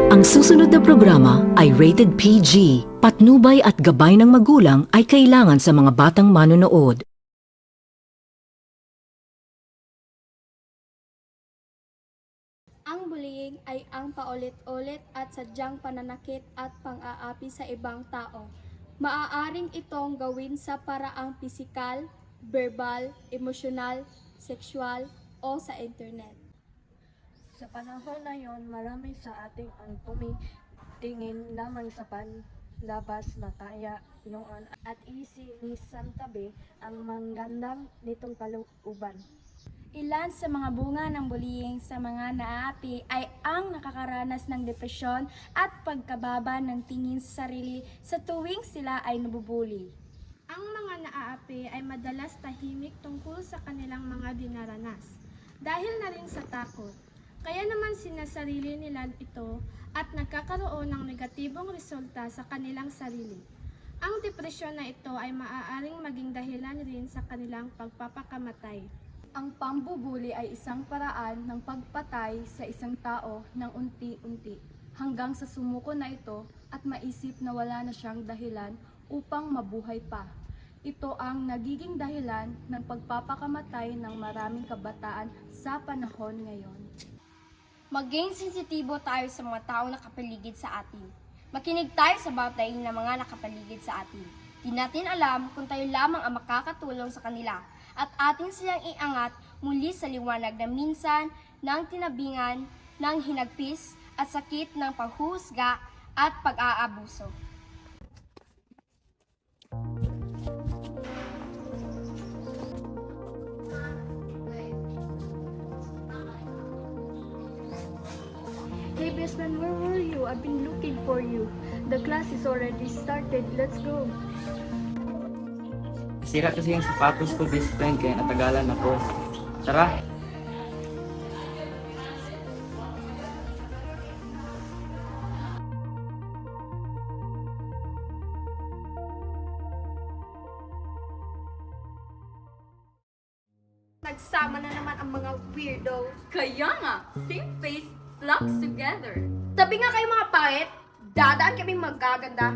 Ang susunod na programa ay rated PG. Patnubay at gabay ng magulang ay kailangan sa mga batang manonood. Ang bullying ay ang paulit-ulit at sadyang pananakit at pang-aapi sa ibang tao. Maaaring itong gawin sa paraang pisikal, verbal, emosyonal, sexual o sa internet. Sa panahon na yon, marami sa ating ang tumitingin lamang sa panlabas na kaya noon at isinisan tabi ang manggandang nitong kalooban. Ilan sa mga bunga ng bullying sa mga naaapi ay ang nakakaranas ng depresyon at pagkababa ng tingin sa sarili sa tuwing sila ay nabubuli. Ang mga naaapi ay madalas tahimik tungkol sa kanilang mga dinaranas dahil na rin sa takot. Kaya naman sinasarili nila ito at nagkakaroon ng negatibong resulta sa kanilang sarili. Ang depresyon na ito ay maaaring maging dahilan rin sa kanilang pagpapakamatay. Ang pambubuli ay isang paraan ng pagpatay sa isang tao ng unti-unti hanggang sa sumuko na ito at maisip na wala na siyang dahilan upang mabuhay pa. Ito ang nagiging dahilan ng pagpapakamatay ng maraming kabataan sa panahon ngayon. Maging sensitibo tayo sa mga tao nakapaligid sa atin. Makinig tayo sa batayin ng mga nakapaligid sa atin. Di natin alam kung tayo lamang ang makakatulong sa kanila at atin silang iangat muli sa liwanag na minsan ng tinabingan, ng hinagpis at sakit ng panghuhusga at pag-aabuso. Hey best friend, where were you? I've been looking for you. The class is already started. Let's go. Sira kasi yung sapatos ko, best friend, kaya natagalan ako. Tara! Nagsama na naman ang mga weirdo. Kaya nga, same face flocks together. Tabi nga kayo mga pangit, dadaan kaming magaganda.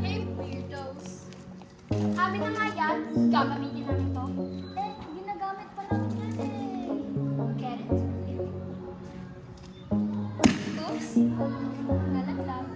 Hey weirdos! Amin na nga yan, gagamitin namin to. Ginagamit pa namin yan Get it? Oops! Nalaglag.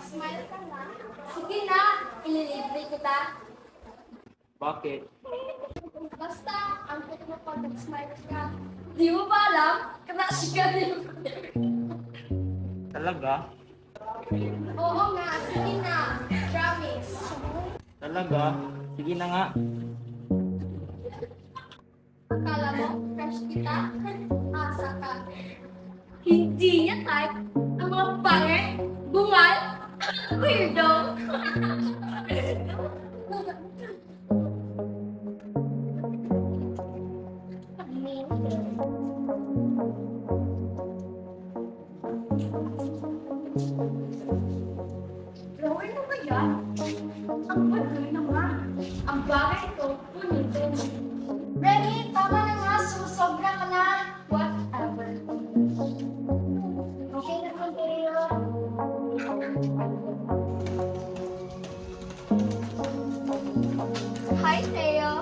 Smile ka na. Sige na, ililibre kita. Bakit? Basta, ang puto mo pag smile ka. Di mo ba alam? Crush ka rin. Talaga? Oo nga, sige na. Promise. Talaga? Sige na nga. Akala mo, crush kita? Asa ka. Hindi niya type ang mga pangit, bungal, weirdo. Flower na ba yan? Ang bagay naman. Ang bagay ito, punitin. Remy, tama na nga. Susobra ka na. Whatever. Okay na kung tayo. Hi, Theo.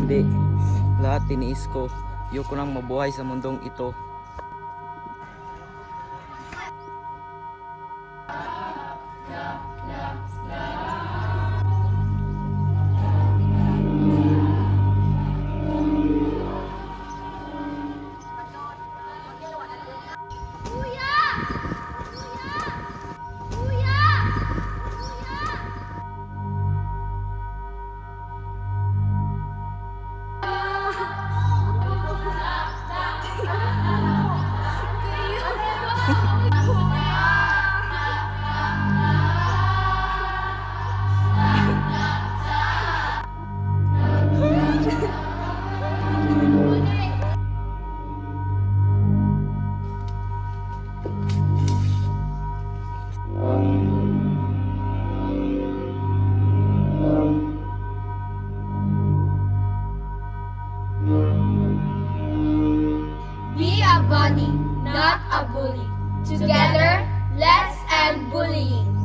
hindi. Lahat tiniis ko. Ayoko nang mabuhay sa mundong ito. Be a bunny, not a bully. Together, let's end bullying.